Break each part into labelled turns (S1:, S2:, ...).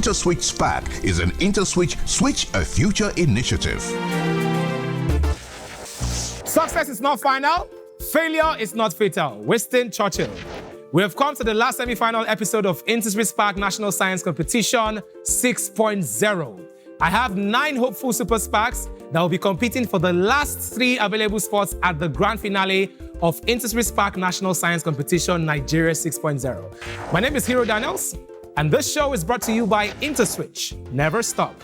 S1: InterswitchSPAK is an IntersWitch Switch a Future initiative.
S2: Success is not final. Failure is not fatal. Winston Churchill. We have come to the last semi-final episode of InterswitchSPAK National Science Competition 6.0. I have 9 hopeful Super SPAKs that will be competing for the last 3 available spots at the grand finale of InterswitchSPAK National Science Competition Nigeria 6.0. My name is Hero Daniels, and this show is brought to you by IntersWitch. Never stop.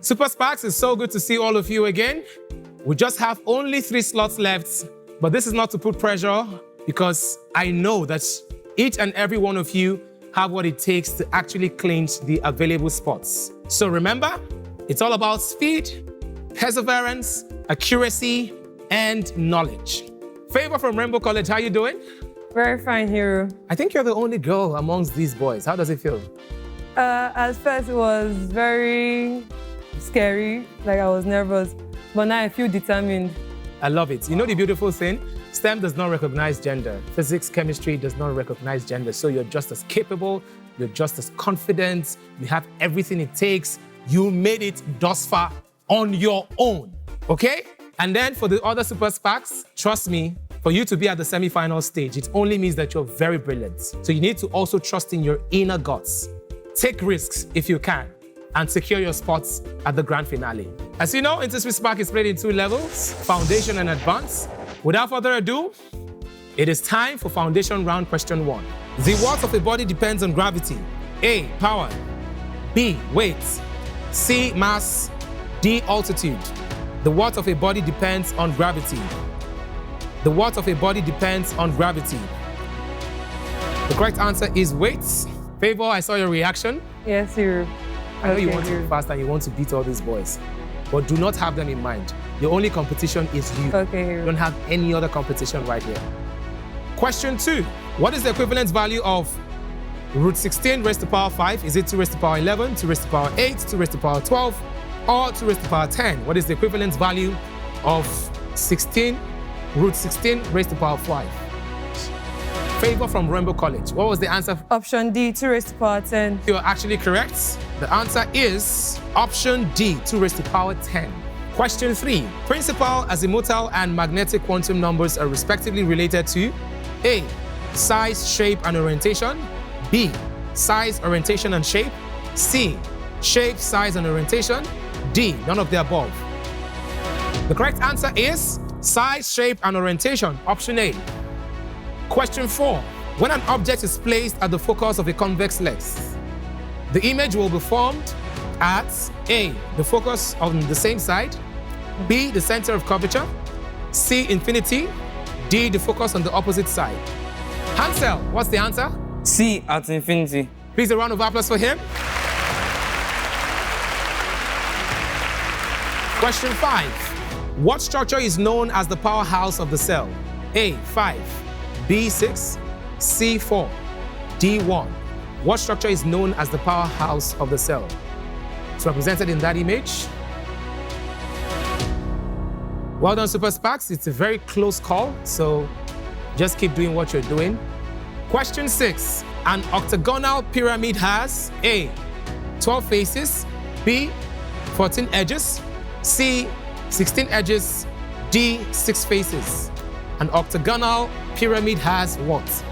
S2: Super SPAKs, it's so good to see all of you again. We just have only 3 slots left, but this is not to put pressure because I know that each and every one of you have what it takes to actually clinch the available spots. So remember, it's all about speed, perseverance, accuracy, and knowledge. Favor from Rainbow College, how you doing?
S3: Very fine, Hero.
S2: I think you're the only girl amongst these boys. How does it feel?
S3: At first, it was very scary, like I was nervous, but now I feel determined.
S2: I love it. You know the beautiful thing? STEM does not recognize gender. Physics, chemistry does not recognize gender. So you're just as capable, you're just as confident, you have everything it takes. You made it thus far on your own, okay? And then for the other Super SPAKs, trust me, for you to be at the semi-final stage, it only means that you're very brilliant. So you need to also trust in your inner guts. Take risks if you can, and secure your spots at the grand finale. As you know, InterswitchSPAK is played in 2 levels, Foundation and Advanced. Without further ado, it is time for Foundation round question 1. The what of a body depends on gravity. A, power. B, weight. C, mass. D, altitude. The what of a body depends on gravity. The what of a body depends on gravity. The correct answer is weight. Favor, I saw your reaction.
S3: Yes, Hero.
S2: I know you want to be fast and you want to beat all these boys, but do not have them in mind. Your only competition is you.
S3: Okay, Hero.
S2: You don't have any other competition right here. Question 2. What is the equivalent value of root 16 raised to the power 5? Is it 2 raised to the power 11, 2 raised to the power 8, 2 raised to the power 12, or 2 raised to the power 10? What is the equivalent value of root 16 raised to the power 5? Favor from Rainbow College. What was the answer?
S3: Option D, 2 raised to the power 10.
S2: You're actually correct. The answer is option D, 2 raised to the power 10. Question 3. Principal, azimuthal, and magnetic quantum numbers are respectively related to A, size, shape, and orientation. B, size, orientation, and shape. C, shape, size, and orientation. D, none of the above. The correct answer is size, shape, and orientation. Option A. Question 4. When an object is placed at the focus of a convex lens, the image will be formed at A, the focus on the same side, B, the center of curvature, C, infinity, D, the focus on the opposite side. Hansel, what's the answer?
S4: C, at infinity.
S2: Please a round of applause for him. Question 5. What structure is known as the powerhouse of the cell? A, 5, B, 6, C, 4, D, 1. What structure is known as the powerhouse of the cell? It's represented in that image. Well done, Super SPAKs. It's a very close call, so just keep doing what you're doing. Question 6. An octagonal pyramid has A, 12 faces, B, 14 edges, C, 16 edges, D, 6 faces. An octagonal pyramid has what?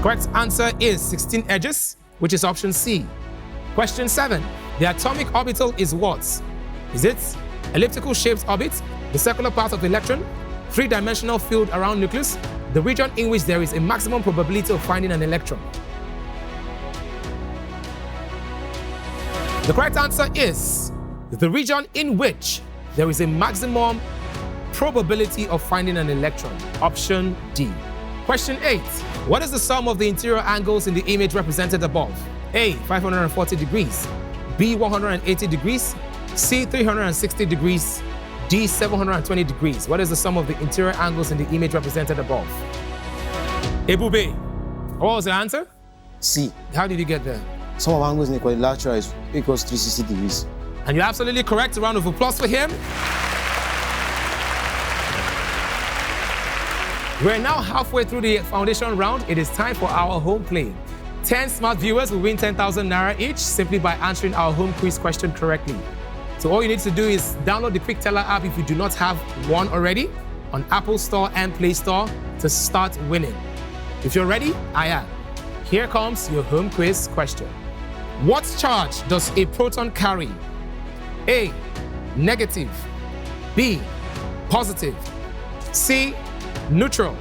S2: Correct answer is 16 edges, which is option C. Question 7. The atomic orbital is what? Is it elliptical shaped orbit, the circular path of the electron, 3-dimensional field around nucleus, the region in which there is a maximum probability of finding an electron? The correct answer is the region in which there is a maximum probability of finding an electron? Option D. Question 8. What is the sum of the interior angles in the image represented above? A, 540 degrees, B, 180 degrees, C, 360 degrees, D, 720 degrees. What is the sum of the interior angles in the image represented above? Ebube, what was the answer?
S4: C.
S2: How did you get there?
S4: Sum of angles in the quadrilateral is equals 360 degrees.
S2: And you're absolutely correct. A round of applause for him. We're now halfway through the foundation round. It is time for our home play. 10 smart viewers will win 10,000 Naira each simply by answering our home quiz question correctly. So all you need to do is download the Quick Teller app if you do not have one already on Apple Store and Play Store to start winning. If you're ready, I am. Here comes your home quiz question. What charge does a proton carry? A, negative. B, positive. C, neutral.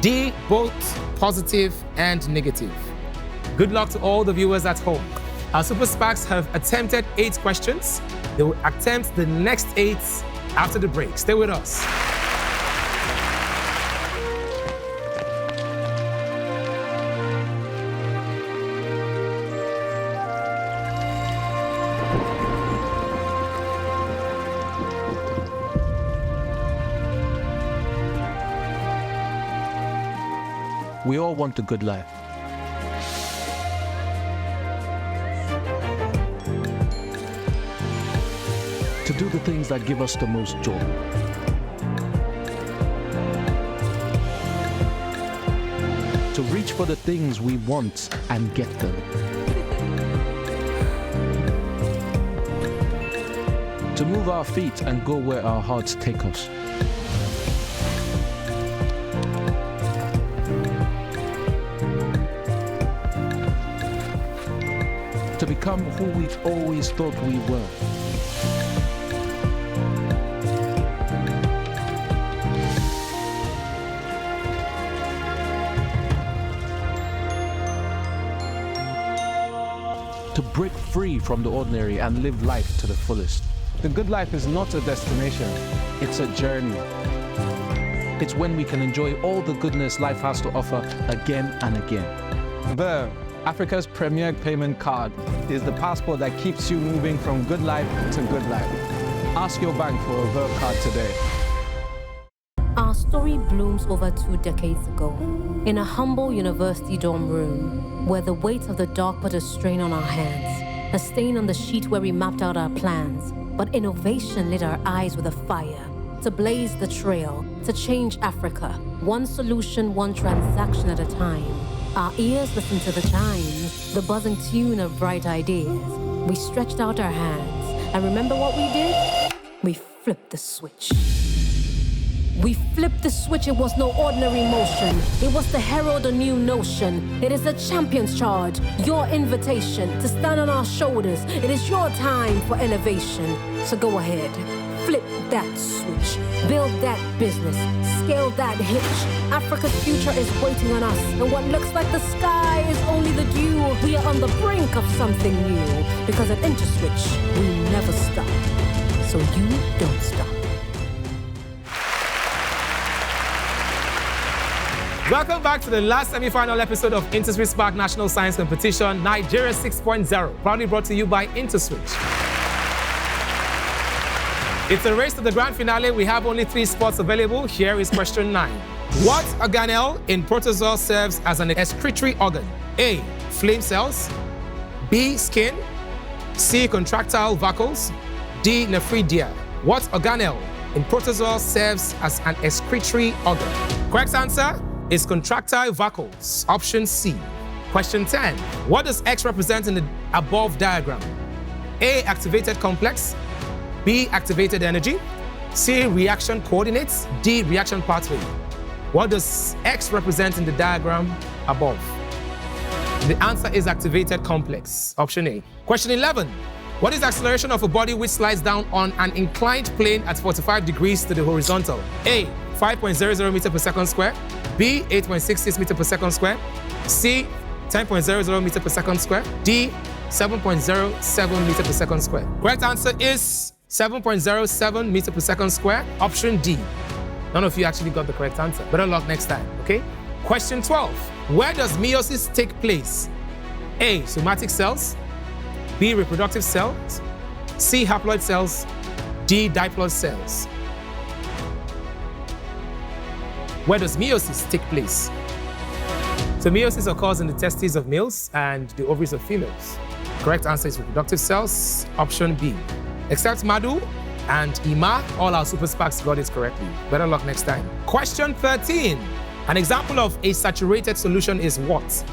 S2: D, both positive and negative. Good luck to all the viewers at home. Our Super SPAKs have attempted 8 questions. They will attempt the next 8 after the break. Stay with us.
S5: We all want a good life. To do the things that give us the most joy. To reach for the things we want and get them. To move our feet and go where our hearts take us. To become who we've always thought we were. To break free from the ordinary and live life to the fullest.
S6: The good life is not a destination, it's a journey.
S5: It's when we can enjoy all the goodness life has to offer again and again.
S6: Verve, Africa's premier payment card, is the passport that keeps you moving from good life to good life. Ask your bank for a Verve card today.
S7: Our story blooms over 2 decades ago, in a humble university dorm room, where the weight of the dark put a strain on our hands, a stain on the sheet where we mapped out our plans. But innovation lit our eyes with a fire, to blaze the trail, to change Africa, one solution, one transaction at a time. Our ears listened to the chimes, the buzzing tune of bright ideas. We stretched out our hands, and remember what we did? We flipped the switch. We flipped the switch. It was no ordinary motion. It was to herald a new notion. It is a champion's charge, your invitation to stand on our shoulders. It is your time for elevation. So go ahead, flip that switch, build that business, scale that hitch. Africa's future is waiting on us, and what looks like the sky is only the dew. We are on the brink of something new, because at Interswitch, we never stop. So you don't stop.
S2: Welcome back to the last semi-final episode of InterswitchSPAK National Science Competition, Nigeria 6.0, proudly brought to you by IntersWitch. It's a race to the grand finale. We have only 3 spots available. Here is question 9. What organelle in protozoa serves as an excretory organ? A, flame cells, B, skin, C, contractile vacuoles, D, nephridia. What organelle in protozoa serves as an excretory organ? Correct answer is contractile vacuoles, option C. Question 10. What does X represent in the above diagram? A, activated complex, B, activated energy, C, reaction coordinates, D, reaction pathway. What does X represent in the diagram above? The answer is activated complex, option A. Question 11. What is the acceleration of a body which slides down on an inclined plane at 45 degrees to the horizontal? A, 5.00 meter per second square, B, 8.66 meter per second square, C, 10.00 meter per second square, D, 7.07 meter per second square. Correct answer is 7.07 meters per second square. Option D. None of you actually got the correct answer. Better luck next time, okay? Question 12. Where does meiosis take place? A, somatic cells. B, reproductive cells. C, haploid cells. D, diploid cells. Where does meiosis take place? So meiosis occurs in the testes of males and the ovaries of females. Correct answer is reproductive cells, option B. Except Madu and Ima, all our super SPAKs got it correctly. Better luck next time. Question 13. An example of a saturated solution is what?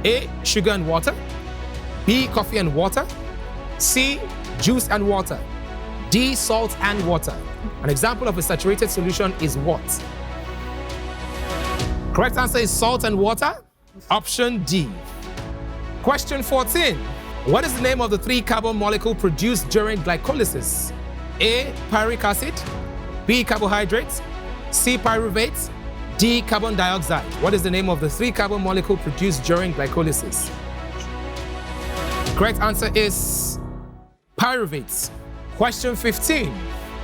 S2: A, sugar and water. B, coffee and water. C, juice and water. D, salt and water. An example of a saturated solution is what? Correct answer is salt and water. Option D. Question 14. What is the name of the 3-carbon molecule produced during glycolysis? A, pyric acid. B, carbohydrates. C, pyruvate. D, carbon dioxide. What is the name of the 3-carbon molecule produced during glycolysis? Correct answer is pyruvate. Question 15.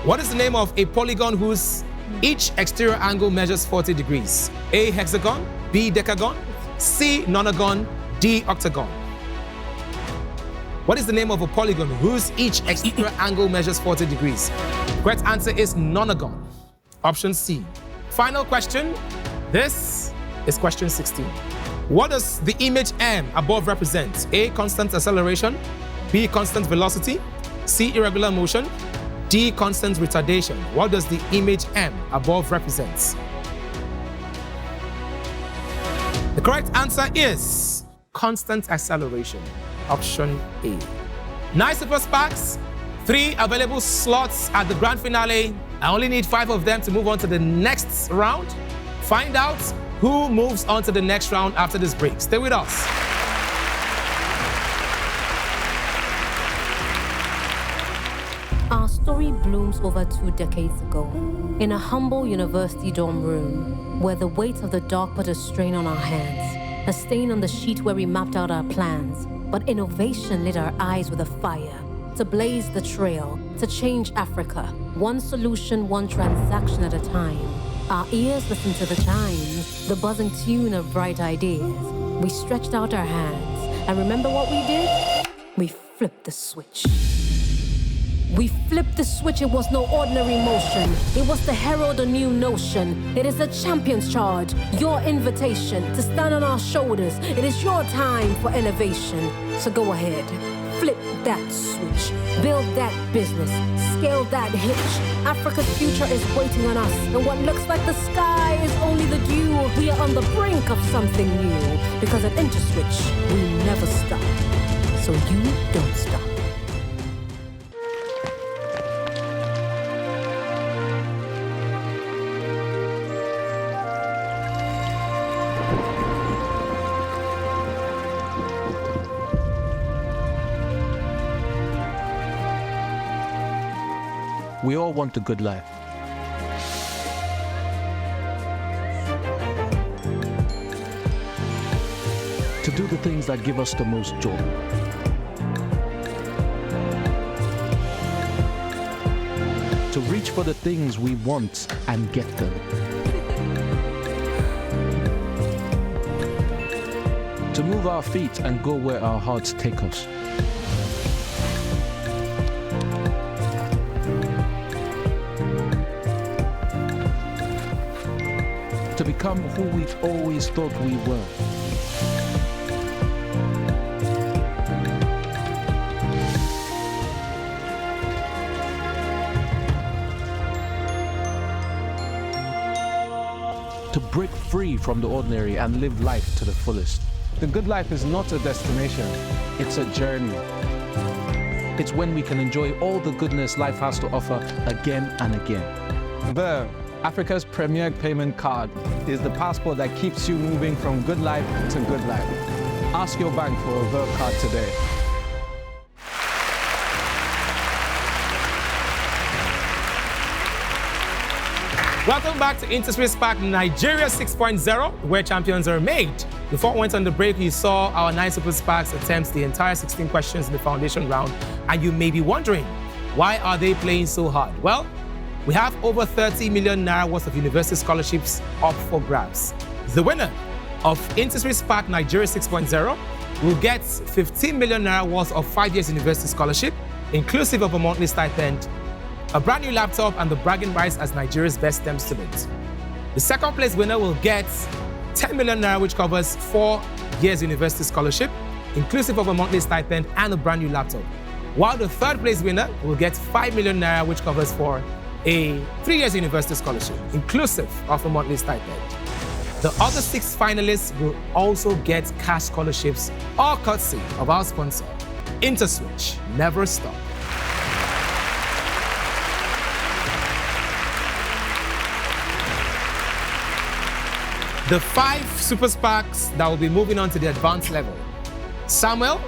S2: What is the name of a polygon whose each exterior angle measures 40 degrees? A, hexagon. B, decagon. C, nonagon. D, octagon. What is the name of a polygon whose each exterior angle measures 40 degrees? Correct answer is nonagon. Option C. Final question. This is question 16. What does the image M above represent? A, constant acceleration. B, constant velocity. C, irregular motion. D, constant retardation. What does the image M above represent? The correct answer is constant acceleration. Option A. 9 super SPAKs, 3 available slots at the grand finale. I only need 5 of them to move on to the next round. Find out who moves on to the next round after this break. Stay with us.
S7: Our story blooms over 2 decades ago in a humble university dorm room where the weight of the dark put a strain on our hands, a stain on the sheet where we mapped out our plans. But innovation lit our eyes with a fire to blaze the trail, to change Africa, one solution, one transaction at a time. Our ears listened to the chimes, the buzzing tune of bright ideas. We stretched out our hands, and remember what we did? We flipped the switch. We flipped the switch, it was no ordinary motion. It was to herald a new notion. It is a champion's charge, your invitation to stand on our shoulders. It is your time for elevation. So go ahead, flip that switch, build that business, scale that hitch. Africa's future is waiting on us, and what looks like the sky is only the dew. We are on the brink of something new, because at Interswitch, we never stop. So you don't stop.
S5: We all want a good life. To do the things that give us the most joy. To reach for the things we want and get them. To move our feet and go where our hearts take us. To become who we've always thought we were. To break free from the ordinary and live life to the fullest.
S6: The good life is not a destination, it's a journey.
S5: It's when we can enjoy all the goodness life has to offer again and again.
S6: Verve, Africa's premier payment card, is the passport that keeps you moving from good life to good life. Ask your bank for a Verve card today.
S2: Welcome back to InterswitchSPAK Nigeria 6.0, where champions are made. Before we went on the break, you saw our 9 super SPAKs attempt the entire 16 questions in the foundation round, and you may be wondering, Why are they playing so hard? Well, we have over 30 million naira worth of university scholarships up for grabs. The winner of InterswitchSPAK Nigeria 6.0 will get 15 million naira worth of 5 years university scholarship, inclusive of a monthly stipend, a brand new laptop, and the bragging rights as Nigeria's best STEM student. The second place winner will get 10 million naira, which covers 4 years university scholarship, inclusive of a monthly stipend and a brand new laptop. While the third place winner will get 5 million naira, which covers for a 3 years university scholarship, inclusive of a monthly stipend. The other 6 finalists will also get cash scholarships, all courtesy of our sponsor, IntersSwitch. Never stop. The 5 Super SPAKs that will be moving on to the advanced level: Samuel,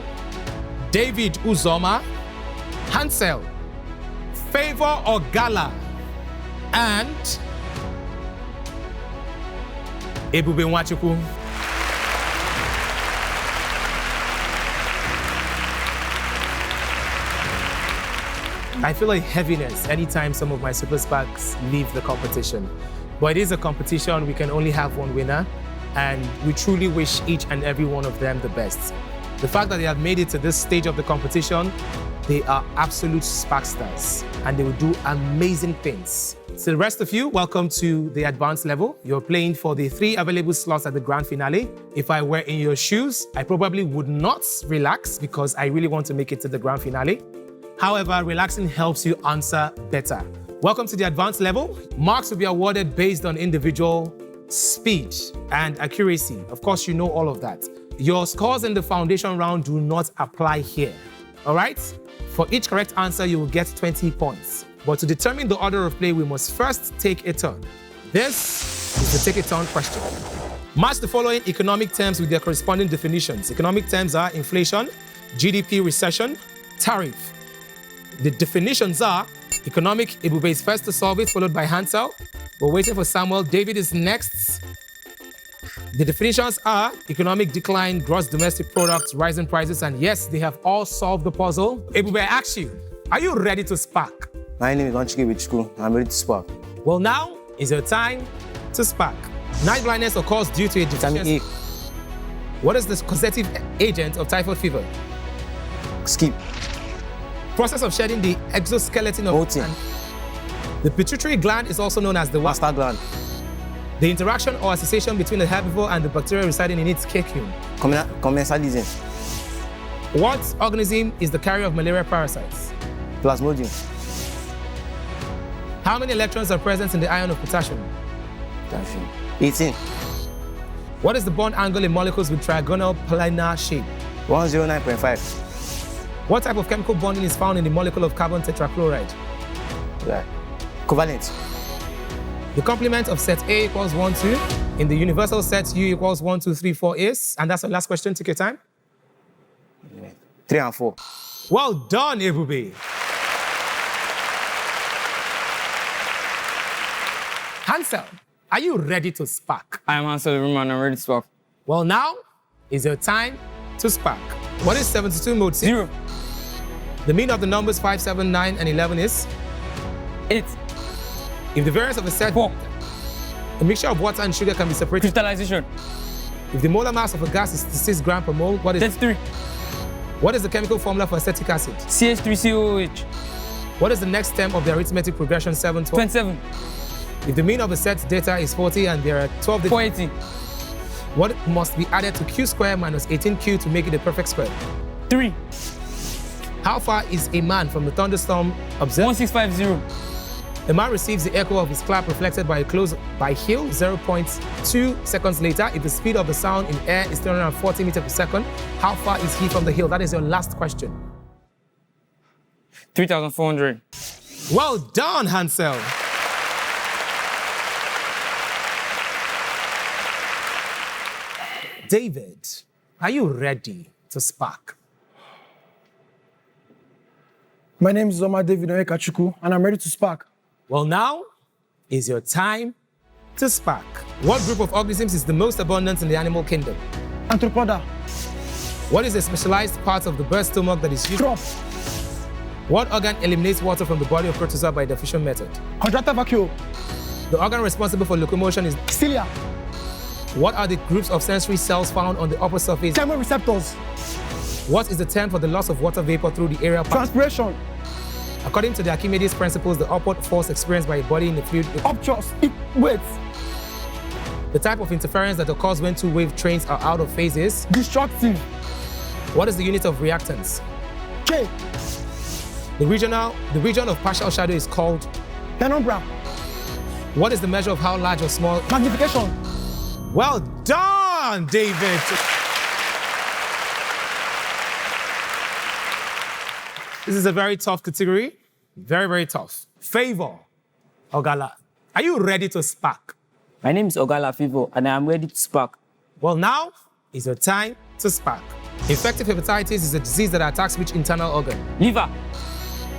S2: David Uzoma, Hansel, Favor Ogala, and Ebube Nwachukwu. I feel a heaviness anytime some of my Super SPAKs leave the competition. But it is a competition, we can only have one winner, and we truly wish each and every one of them the best. The fact that they have made it to this stage of the competition, they are absolute SPAK stars, and they will do amazing things. So the rest of you, welcome to the advanced level. You're playing for the 3 available slots at the grand finale. If I were in your shoes, I probably would not relax because I really want to make it to the grand finale. However, relaxing helps you answer better. Welcome to the advanced level. Marks will be awarded based on individual speed and accuracy. Of course, you know all of that. Your scores in the foundation round do not apply here, all right? For each correct answer, you will get 20 points. But to determine the order of play, we must first take a turn. This is the take a turn question. Match the following economic terms with their corresponding definitions. Economic terms are inflation, GDP recession, tariff. The definitions are economic. Ebube is first to solve it, followed by Hansel. We're waiting for Samuel. David is next. The definitions are economic decline, gross domestic product, rising prices, and yes, they have all solved the puzzle. Ebube, I ask you, are you ready to SPAK?
S4: My name is Onchike with school. I'm ready to SPAK.
S2: Well, now is your time to SPAK. Night blindness occurs due to a deficiency. What is the causative agent of typhoid fever?
S4: Skip.
S2: Process of shedding the exoskeleton of
S4: Molting.
S2: The pituitary gland is also known as the
S4: Master gland.
S2: The interaction or association between the herbivore and the bacteria residing in its cocoon.
S4: Commensalism.
S2: What organism is the carrier of malaria parasites?
S4: Plasmodium.
S2: How many electrons are present in the ion of potassium?
S4: 18.
S2: What is the bond angle in molecules with trigonal planar shape?
S4: 109.5.
S2: What type of chemical bonding is found in the molecule of carbon tetrachloride?
S4: Yeah. Covalent.
S2: The complement of set A equals 1, 2. In the universal set, U equals 1, 2, 3, 4 is. And that's the last question. Take your time.
S4: 3 and 4.
S2: Well done, Ebube. Hansel, are you ready to SPAK?
S8: I am Hansel and I'm ready to SPAK.
S2: Well, now is your time to SPAK. What is 72 mode
S8: 0.
S2: The mean of the numbers 5, 7, 9, and 11 is?
S8: 8.
S2: If the variance of a set,
S8: 4.
S2: a mixture of water and sugar can be separated.
S8: Crystallization.
S2: If the molar mass of a gas is 6 grams per mole, what is?
S8: 33.
S2: What is the chemical formula for acetic acid?
S8: CH3COOH.
S2: What is the next term of the arithmetic progression 7, 12?
S8: 27.
S2: If the mean of a set data is 40 and there are 12 data,
S8: 480.
S2: what must be added to q squared minus 18q to make it a perfect square?
S8: 3.
S2: How far is a man from the thunderstorm observed?
S8: 1650.
S2: A man receives the echo of his clap reflected by a close by hill 0.2 seconds later. If the speed of the sound in air is 340 meters per second, how far is he from the hill? That is your last question.
S8: 3,400.
S2: Well done, Hansel. David, are you ready to SPAK?
S9: My name is Zoma David Onyekachuku, and I'm ready to SPAK.
S2: Well, now is your time to SPAK. What group of organisms is the most abundant in the animal kingdom?
S9: Arthropoda.
S2: What is the specialized part of the bird's stomach that is used?
S9: Crop.
S2: What organ eliminates water from the body of protozoa by diffusion method?
S9: Contractile vacuole.
S2: The organ responsible for locomotion is...
S9: Cilia.
S2: What are the groups of sensory cells found on the upper surface?
S9: Chemoreceptors.
S2: What is the term for the loss of water vapor through the aerial part?
S9: Transpiration.
S2: According to the Archimedes principles, the upward force experienced by a body in the fluid...
S9: Upthrust. Wait.
S2: The type of interference that occurs when two wave trains are out of phase is...
S9: Destructive.
S2: What is the unit of reactance?
S9: K.
S2: The region of partial shadow is called...
S9: Penumbra.
S2: What is the measure of how large or small...
S9: Magnification.
S2: Well done, David. This is a very tough category. Very, very tough. Favor, Ogala, are you ready to spark?
S8: My name is Ogala Favor, and I am ready to spark.
S2: Well, now is your time to spark. Infective hepatitis is a disease that attacks which internal organ?
S8: Liver.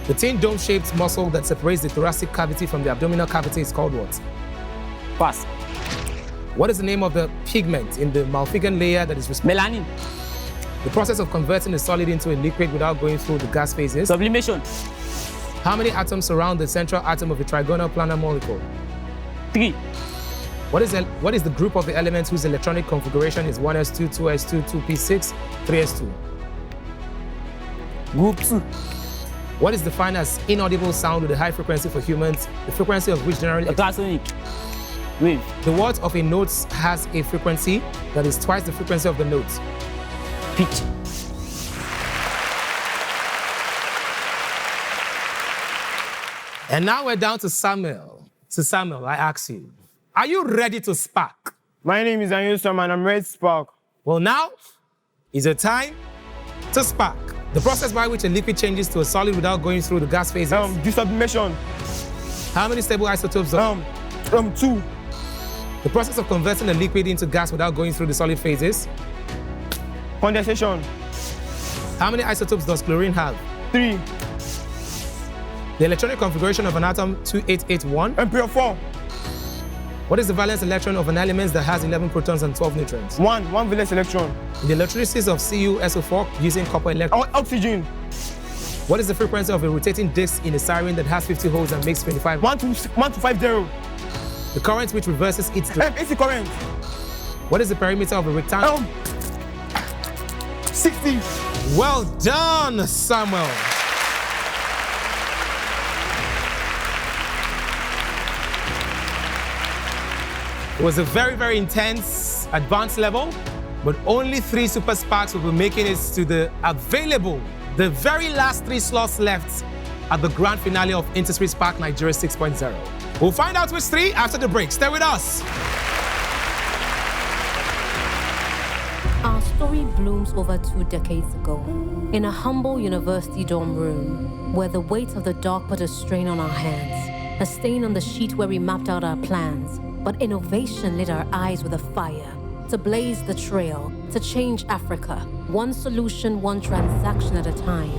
S2: The thin dome-shaped muscle that separates the thoracic cavity from the abdominal cavity is called what?
S8: Pass.
S2: What is the name of the pigment in the Malpighian layer that is responsible?
S8: Melanin.
S2: The process of converting a solid into a liquid without going through the gas phases?
S8: Sublimation.
S2: How many atoms surround the central atom of a trigonal planar molecule?
S8: 3.
S2: What is the group of the elements whose electronic configuration is 1s2, 2s2, 2p6, 3s2?
S8: Group 2.
S2: What is defined as inaudible sound with a high frequency for humans, the frequency of which generally...
S8: Ultrasonic. Wave.
S2: The word of a note has a frequency that is twice the frequency of the note.
S8: Pitch.
S2: And now we're down to Samuel. So Samuel, I ask you, are you ready to spark?
S10: My name is Anyusam and I'm ready to spark.
S2: Well, now is the time to spark. The process by which a liquid changes to a solid without going through the gas phases.
S10: Desublimation.
S2: How many stable isotopes?
S10: 2.
S2: The process of converting a liquid into gas without going through the solid phases.
S10: Condensation.
S2: How many isotopes does chlorine have?
S10: 3.
S2: The electronic configuration of an atom 2881.
S10: Ampere 4.
S2: What is the valence electron of an element that has 11 protons and 12 neutrons?
S10: 1 valence electron.
S2: The electricity of CuSO4 using copper electron.
S10: Oxygen.
S2: What is the frequency of a rotating disc in a siren that has 50 holes and makes 25?
S10: 1250.
S2: The current which reverses its direction.
S10: AC current.
S2: What is the perimeter of a rectangle?
S10: 60.
S2: Well done, Samuel. It was a very, very intense advanced level, but only 3 super sparks will be making it to the very last 3 slots left at the grand finale of InterswitchSPAK Nigeria 6.0. We'll find out which 3 after the break. Stay with us.
S7: Our story blooms over 2 decades ago in a humble university dorm room where the weight of the dark put a strain on our hands, a stain on the sheet where we mapped out our plans. But innovation lit our eyes with a fire to blaze the trail, to change Africa, one solution, one transaction at a time.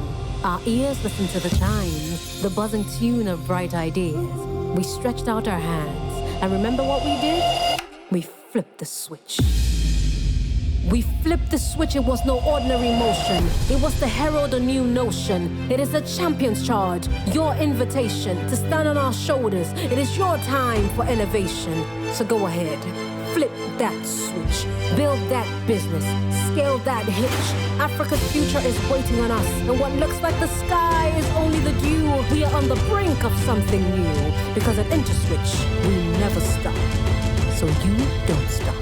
S7: Our ears listened to the chimes, the buzzing tune of bright ideas. We stretched out our hands, and remember what we did? We flipped the switch. We flipped the switch, it was no ordinary motion. It was to herald a new notion. It is a champion's charge, your invitation to stand on our shoulders. It is your time for elevation. So go ahead, flip that switch, build that business, scale that hitch. Africa's future is waiting on us, and what looks like the sky is only the dew. We are on the brink of something new, because at IntersWitch, we never stop. So you don't stop.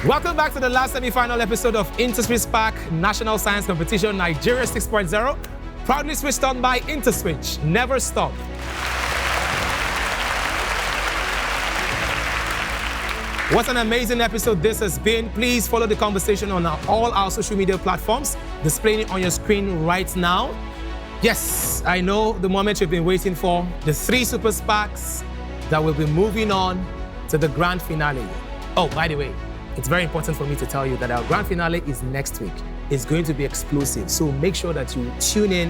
S2: Welcome back to the last semi-final episode of InterswitchSPAK National Science Competition Nigeria 6.0, proudly switched on by IntersWitch. Never stop. What an amazing episode this has been. Please follow the conversation on all our social media platforms, displaying it on your screen right now. Yes, I know the moment you've been waiting for, the 3 super SPAKs that will be moving on to the grand finale. Oh, by the way, it's very important for me to tell you that our grand finale is next week. It's going to be explosive, so make sure that you tune in.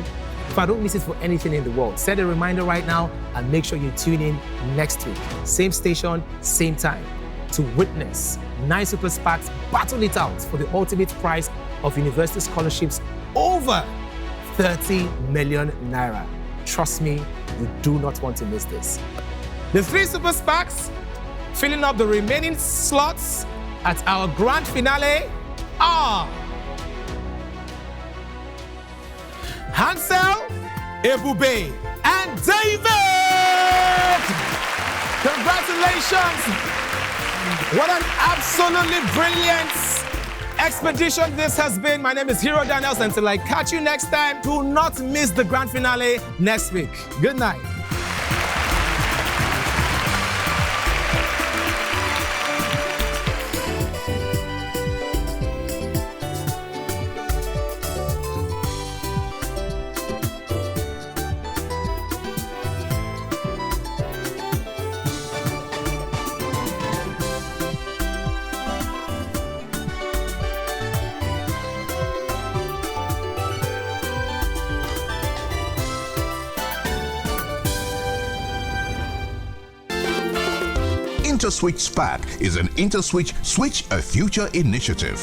S2: If I don't miss it for anything in the world, set a reminder right now and make sure you tune in next week. Same station, same time. to witness 9 Super SPACs battle it out for the ultimate prize of university scholarships over 30 million naira. Trust me, you do not want to miss this. The 3 Super SPACs filling up the remaining slots at our grand finale are Hansel, Ebube, and David! Congratulations! What an absolutely brilliant expedition this has been. My name is Hero Daniels. Until I catch you next time, do not miss the grand finale next week. Good night.
S1: InterswitchSPAK is an Interswitch Switch a Future initiative.